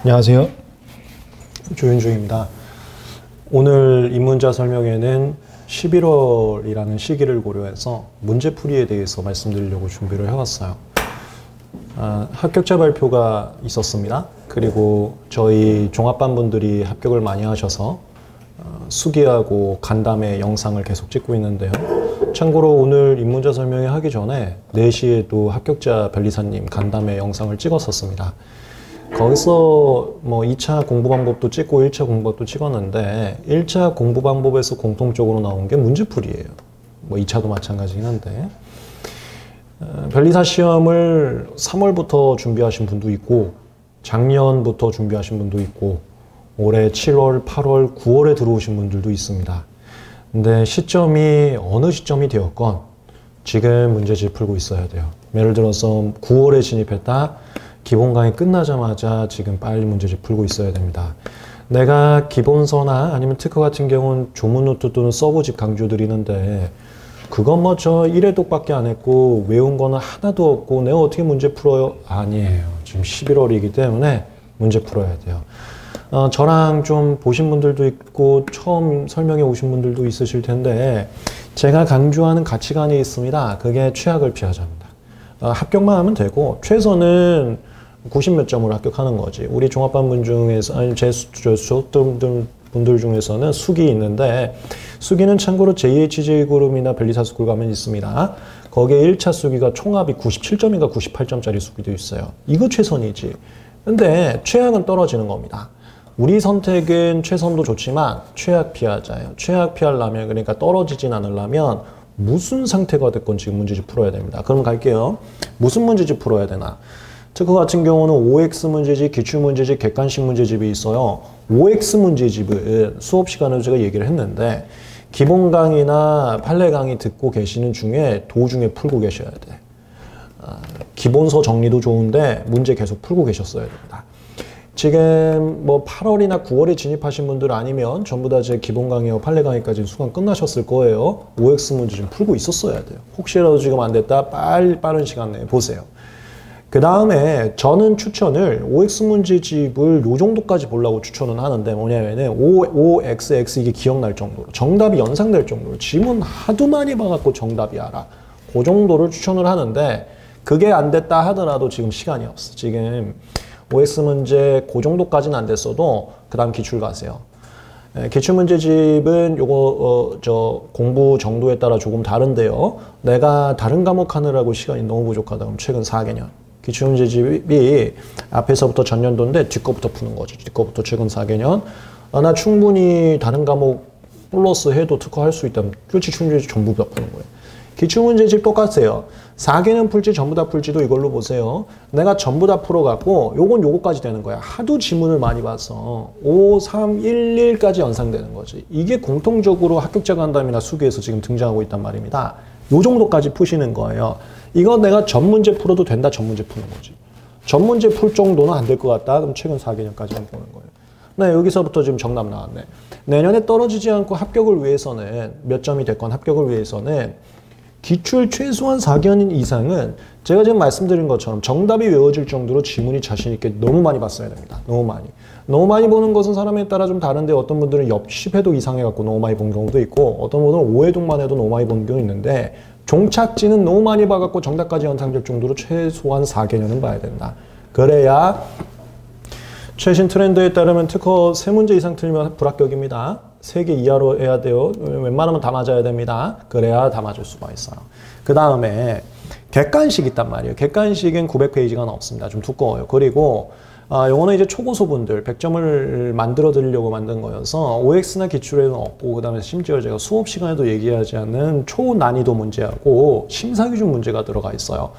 안녕하세요. 조윤중입니다. 오늘 입문자 설명회는 11월이라는 시기를 고려해서 문제풀이에 대해서 말씀드리려고 준비를 해왔어요. 합격자 발표가 있었습니다. 그리고 저희 종합반 분들이 합격을 많이 하셔서 수기하고 간담회 영상을 계속 찍고 있는데요. 참고로 오늘 입문자 설명회 하기 전에 4시에도 합격자 변리사님 간담회 영상을 찍었었습니다. 거기서 뭐 2차 공부 방법도 찍고 1차 공부 방법도 찍었는데 1차 공부 방법에서 공통적으로 나온 게 문제풀이에요. 뭐 2차도 마찬가지긴 한데 변리사 시험을 3월부터 준비하신 분도 있고 작년부터 준비하신 분도 있고 올해 7월, 8월, 9월에 들어오신 분들도 있습니다. 근데 시점이 어느 시점이 되었건 지금 문제집 풀고 있어야 돼요. 예를 들어서 9월에 진입했다. 기본 강의 끝나자마자 지금 빨리 문제집 풀고 있어야 됩니다. 내가 기본서나 아니면 특허 같은 경우는 조문노트 또는 서브집 강조드리는데 그건 뭐 저 1회독밖에 안 했고 외운 거는 하나도 없고 내가 어떻게 문제 풀어요? 아니에요. 지금 11월이기 때문에 문제 풀어야 돼요. 저랑 좀 보신 분들도 있고 처음 설명해 오신 분들도 있으실 텐데 제가 강조하는 가치관이 있습니다. 그게 최악을 피하자입니다. 합격만 하면 되고 최소는 90 몇 점으로 합격하는 거지. 우리 종합반 분 중에서 아니 제 분들 중에서는 수기 있는데 수기는 참고로 JHJ그룹이나 변리사스쿨 가면 있습니다. 거기에 1차 수기가 총합이 97점인가 98점짜리 수기도 있어요. 이거 최선이지. 근데 최악은 떨어지는 겁니다. 우리 선택은 최선도 좋지만 최악 피하자예요. 최악 피하려면 그러니까 떨어지진 않으려면 무슨 상태가 됐건 지금 문제집 풀어야 됩니다. 그럼 갈게요. 무슨 문제집 풀어야 되나? 특허 같은 경우는 OX 문제집, 기출문제집, 객관식 문제집이 있어요. OX 문제집은 수업 시간에 제가 얘기를 했는데 기본 강의나 판례 강의 듣고 계시는 중에 도중에 풀고 계셔야 돼. 기본서 정리도 좋은데 문제 계속 풀고 계셨어야 됩니다. 지금 뭐 8월이나 9월에 진입하신 분들 아니면 전부 다 제 기본 강의와 판례 강의까지 수강 끝나셨을 거예요. OX 문제 좀 풀고 있었어야 돼요. 혹시라도 지금 안 됐다 빠른 시간 내에 보세요. 그 다음에 저는 추천을 OX 문제집을 요 정도까지 보려고 추천은 하는데 뭐냐면은 OXX 이게 기억날 정도로 정답이 연상될 정도로 지문 하도 많이 봐갖고 정답이 알아. 그 정도를 추천을 하는데 그게 안 됐다 하더라도 지금 시간이 없어. 지금 OX 문제 그 정도까지는 안 됐어도 그 다음 기출 가세요. 기출문제집은 요거 저 공부 정도에 따라 조금 다른데요. 내가 다른 과목 하느라고 시간이 너무 부족하다 그럼 최근 4개년. 기출문제집이 앞에서부터 전년도인데 뒷거부터 푸는 거지. 뒷거부터 최근 4개년. 나 충분히 다른 과목 플러스 해도 특허할 수 있다면 기출문제집 전부 다 푸는 거예요. 기출문제집 똑같아요. 4개년 풀지 전부 다 풀지도 이걸로 보세요. 내가 전부 다 풀어갖고 요건 요거까지 되는 거야. 하도 지문을 많이 봐서 5, 3, 1, 1까지 연상되는 거지. 이게 공통적으로 합격자 간담이나 수기에서 지금 등장하고 있단 말입니다. 요 정도까지 푸시는 거예요. 이거 내가 전 문제 풀어도 된다. 전 문제 푸는 거지. 전 문제 풀 정도는 안 될 것 같다. 그럼 최근 4개년까지만 보는 거예요. 네, 여기서부터 지금 정답 나왔네. 내년에 떨어지지 않고 합격을 위해서는 몇 점이 됐건 합격을 위해서는 기출 최소한 4개년 이상은 제가 지금 말씀드린 것처럼 정답이 외워질 정도로 지문이 자신 있게 너무 많이 봤어야 됩니다. 너무 많이. 너무 많이 보는 것은 사람에 따라 좀 다른데 어떤 분들은 옆 10회독 이상 해갖고 너무 많이 본 경우도 있고 어떤 분들은 5회독만 해도 너무 많이 본 경우 있는데 종착지는 너무 많이 봐갖고 정답까지 연상될 정도로 최소한 4개년은 봐야 된다. 그래야 최신 트렌드에 따르면 특허 3문제 이상 틀리면 불합격입니다. 3개 이하로 해야 돼요. 웬만하면 다 맞아야 됩니다. 그래야 다 맞을 수가 있어요. 그 다음에 객관식 있단 말이에요. 객관식은 900페이지가 넘습니다. 좀 두꺼워요. 그리고 요거는 이제 초고소분들 100점을 만들어 드리려고 만든 거여서 OX나 기출에는 없고 그 다음에 심지어 제가 수업 시간에도 얘기하지 않는 초난이도 문제하고 심사기준 문제가 들어가 있어요.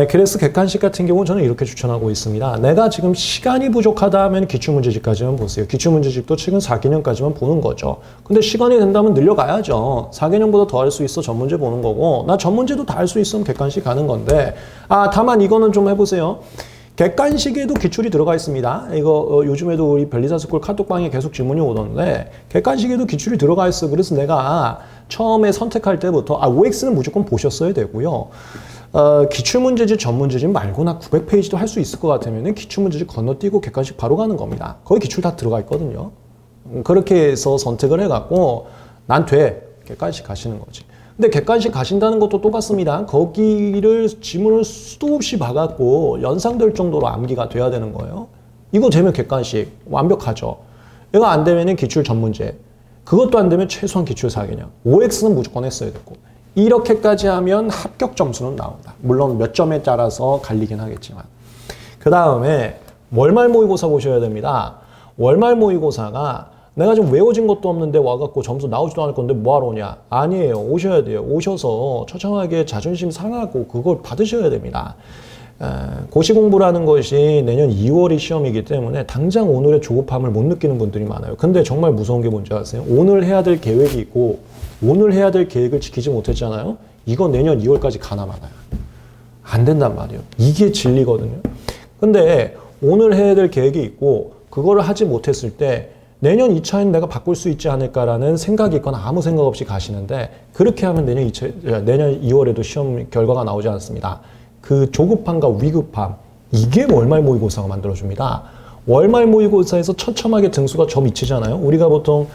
그래서 객관식 같은 경우는 저는 이렇게 추천하고 있습니다. 내가 지금 시간이 부족하다 하면 기출문제집까지만 보세요. 기출문제집도 최근 4개년까지만 보는 거죠. 근데 시간이 된다면 늘려가야죠. 4개년보다 더 할 수 있어 전문제 보는 거고 나 전문제도 다 할 수 있으면 객관식 가는 건데 다만 이거는 좀 해보세요. 객관식에도 기출이 들어가 있습니다. 이거 요즘에도 우리 변리사스쿨 카톡방에 계속 질문이 오던데 객관식에도 기출이 들어가 있어. 그래서 내가 처음에 선택할 때부터 OX는 무조건 보셨어야 되고요. 기출문제집, 전문제집 말고 나 900페이지도 할 수 있을 것 같으면 기출문제집 건너뛰고 객관식 바로 가는 겁니다. 거기 기출 다 들어가 있거든요. 그렇게 해서 선택을 해갖고 난 돼. 객관식 가시는 거지. 근데 객관식 가신다는 것도 똑같습니다. 거기를 지문을 수도 없이 봐갖고 연상될 정도로 암기가 돼야 되는 거예요. 이거 되면 객관식 완벽하죠. 이거 안 되면 기출 전문제. 그것도 안 되면 최소한 기출 4개념. OX는 무조건 했어야 되고. 이렇게까지 하면 합격 점수는 나온다. 물론 몇 점에 따라서 갈리긴 하겠지만. 그 다음에 월말 모의고사 보셔야 됩니다. 월말 모의고사가 내가 좀 외워진 것도 없는데 와갖고 점수 나오지도 않을 건데 뭐하러 오냐? 아니에요. 오셔야 돼요. 오셔서 처참하게 자존심 상하고 그걸 받으셔야 됩니다. 고시 공부라는 것이 내년 2월이 시험이기 때문에 당장 오늘의 조급함을 못 느끼는 분들이 많아요. 근데 정말 무서운 게 뭔지 아세요? 오늘 해야 될 계획이 있고 오늘 해야 될 계획을 지키지 못했잖아요. 이건 내년 2월까지 가나 마나요. 안 된단 말이에요. 이게 진리거든요. 근데 오늘 해야 될 계획이 있고 그거를 하지 못했을 때 내년 2차에는 내가 바꿀 수 있지 않을까라는 생각이 있거나 아무 생각 없이 가시는데 그렇게 하면 내년 2월에도 시험 결과가 나오지 않습니다. 그 조급함과 위급함, 이게 월말 모의고사가 만들어줍니다. 월말 모의고사에서 처참하게 등수가 저 미치잖아요. 우리가 보통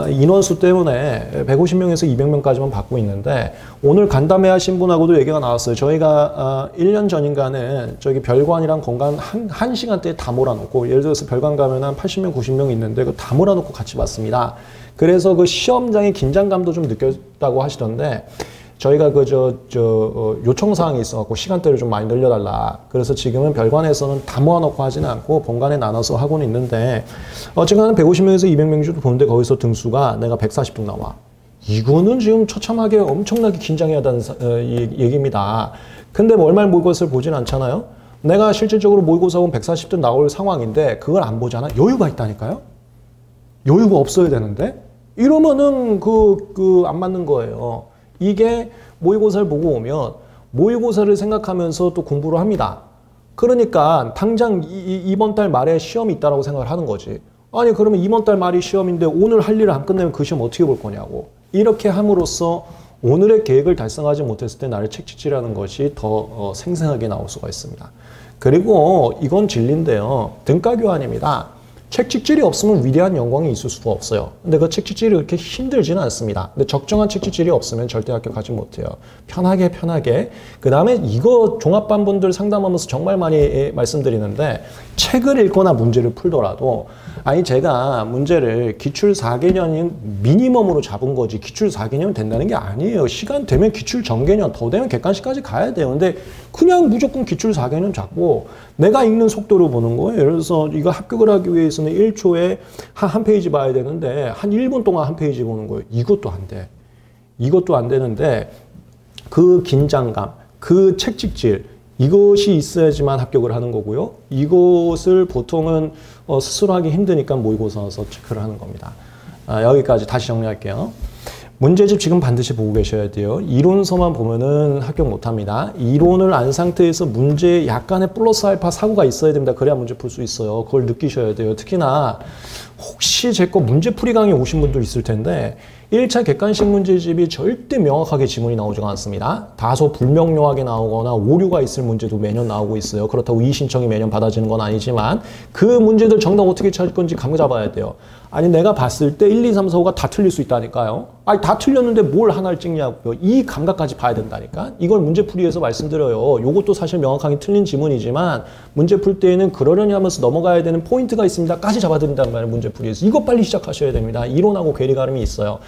인원수 때문에 150명에서 200명까지만 받고 있는데 오늘 간담회 하신 분하고도 얘기가 나왔어요. 저희가 1년 전인가는 저기 별관이랑 공간 한 시간대에 다 몰아놓고 예를 들어서 별관 가면 한 80명, 90명 있는데 그거 다 몰아놓고 같이 봤습니다. 그래서 그 시험장의 긴장감도 좀 느꼈다고 하시던데 저희가 요청사항이 있어갖고 시간대를 좀 많이 늘려달라. 그래서 지금은 별관에서는 다 모아놓고 하지는 않고 본관에 나눠서 하고는 있는데, 어쨌거나 150명에서 200명 정도 보는데 거기서 등수가 내가 140등 나와. 이거는 지금 처참하게 엄청나게 긴장해야 하는 얘기입니다. 근데 월말 모의고사를 보진 않잖아요? 내가 실질적으로 모의고사 보면 140등 나올 상황인데 그걸 안 보잖아? 여유가 있다니까요? 여유가 없어야 되는데? 이러면은 안 맞는 거예요. 이게 모의고사를 보고 오면 모의고사를 생각하면서 또 공부를 합니다. 그러니까 당장 이번 달 말에 시험이 있다고 생각을 하는 거지. 아니 그러면 이번 달 말이 시험인데 오늘 할 일을 안 끝내면 그 시험 어떻게 볼 거냐고. 이렇게 함으로써 오늘의 계획을 달성하지 못했을 때 나를 책찍질하는 것이 더 생생하게 나올 수가 있습니다. 그리고 이건 진리인데요. 등가 교환입니다. 책찍질이 없으면 위대한 영광이 있을 수가 없어요. 근데 그 책찍질이 그렇게 힘들지는 않습니다. 근데 적정한 책찍질이 없으면 절대 합격하지 못해요. 편하게. 그 다음에 이거 종합반분들 상담하면서 정말 많이 말씀드리는데 책을 읽거나 문제를 풀더라도 아니 제가 문제를 기출 4개년인 미니멈으로 잡은 거지 기출 4개년 된다는 게 아니에요. 시간 되면 기출 전개년 더 되면 객관식까지 가야 돼요. 근데 그냥 무조건 기출 4개년 잡고 내가 읽는 속도로 보는 거예요. 예를 들어서 이거 합격을 하기 위해서는 1초에 한 페이지 봐야 되는데 한 1분 동안 한 페이지 보는 거예요. 이것도 안 돼. 이것도 안 되는데 그 긴장감, 그 책찍질 이것이 있어야지만 합격을 하는 거고요. 이것을 보통은 스스로 하기 힘드니까 모의고사에서 체크를 하는 겁니다. 여기까지 다시 정리할게요. 문제집 지금 반드시 보고 계셔야 돼요. 이론서만 보면은 합격 못합니다. 이론을 안 상태에서 문제에 약간의 플러스 알파 사고가 있어야 됩니다. 그래야 문제 풀 수 있어요. 그걸 느끼셔야 돼요. 특히나 혹시 제 거 문제풀이 강의 오신 분도 있을 텐데 1차 객관식 문제집이 절대 명확하게 지문이 나오지가 않습니다. 다소 불명료하게 나오거나 오류가 있을 문제도 매년 나오고 있어요. 그렇다고 이 신청이 매년 받아지는 건 아니지만 그 문제들 정답 어떻게 찾을 건지 감 잡아야 돼요. 아니 내가 봤을 때 1, 2, 3, 4, 5가 다 틀릴 수 있다니까요. 아니 다 틀렸는데 뭘 하나를 찍냐고요. 이 감각까지 봐야 된다니까. 이걸 문제풀이에서 말씀드려요. 이것도 사실 명확하게 틀린 지문이지만 문제 풀 때에는 그러려니 하면서 넘어가야 되는 포인트가 있습니다까지 잡아드린단 말이에요. 문제풀이에서. 이거 빨리 시작하셔야 됩니다. 이론하고 괴리감이 있어요.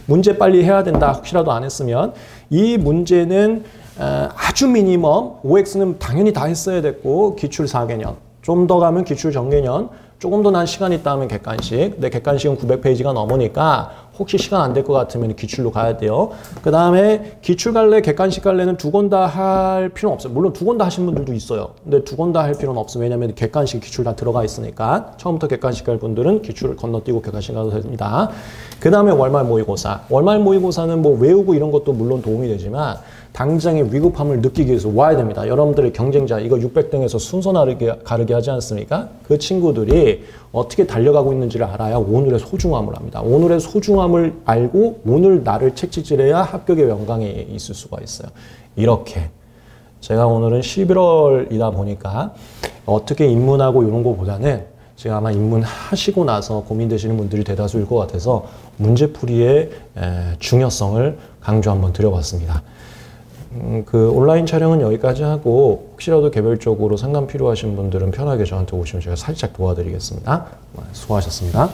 문제 빨리 해야 된다. 혹시라도 안 했으면 이 문제는 아주 미니멈 OX는 당연히 다 했어야 됐고 기출 4개년 좀 더 가면 기출 전개년 조금 더 난 시간 있다 하면 객관식. 근데 객관식은 900페이지가 넘으니까 혹시 시간 안 될 것 같으면 기출로 가야 돼요. 그 다음에 기출 갈래, 객관식 갈래는 두 권 다 할 필요는 없어요. 물론 두 권 다 하신 분들도 있어요. 근데 두 권 다 할 필요는 없어요. 왜냐면 객관식, 기출 다 들어가 있으니까. 처음부터 객관식 갈 분들은 기출을 건너뛰고 객관식 가도 됩니다. 그 다음에 월말 모의고사. 월말 모의고사는 뭐 외우고 이런 것도 물론 도움이 되지만 당장의 위급함을 느끼기 위해서 와야 됩니다. 여러분들의 경쟁자, 이거 600등에서 순서 가르게 하지 않습니까? 그 친구들이 어떻게 달려가고 있는지를 알아야 오늘의 소중함을 합니다. 오늘의 소중함을 알고 오늘 나를 책찍질해야 합격의 영광이 있을 수가 있어요. 이렇게 제가 오늘은 11월이다 보니까 어떻게 입문하고 이런 거보다는 지금 아마 입문하시고 나서 고민되시는 분들이 대다수일 것 같아서 문제풀이의 중요성을 강조 한번 드려봤습니다. 그 온라인 촬영은 여기까지 하고 혹시라도 개별적으로 상담 필요하신 분들은 편하게 저한테 오시면 제가 살짝 도와드리겠습니다. 수고하셨습니다.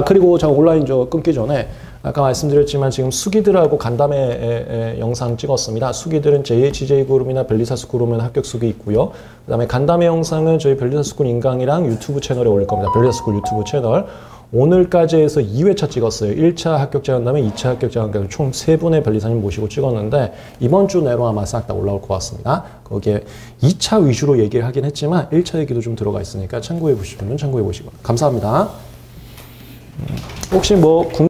그리고 제가 온라인 끊기 전에 아까 말씀드렸지만 지금 수기들하고 간담회 영상 찍었습니다. 수기들은 JHJ그룹이나 벨리사스그룹은 합격수기 있고요. 그 다음에 간담회 영상은 저희 벨리사스쿨 인강이랑 유튜브 채널에 올릴 겁니다. 벨리사스쿨 유튜브 채널. 오늘까지 해서 2회차 찍었어요. 1차 합격자 간담회, 2차 합격자 간담회 총 3분의 벨리사님 모시고 찍었는데 이번 주 내로 아마 싹 다 올라올 것 같습니다. 거기에 2차 위주로 얘기를 하긴 했지만 1차 얘기도 좀 들어가 있으니까 참고해 보시면 참고해 보시고 감사합니다. 혹시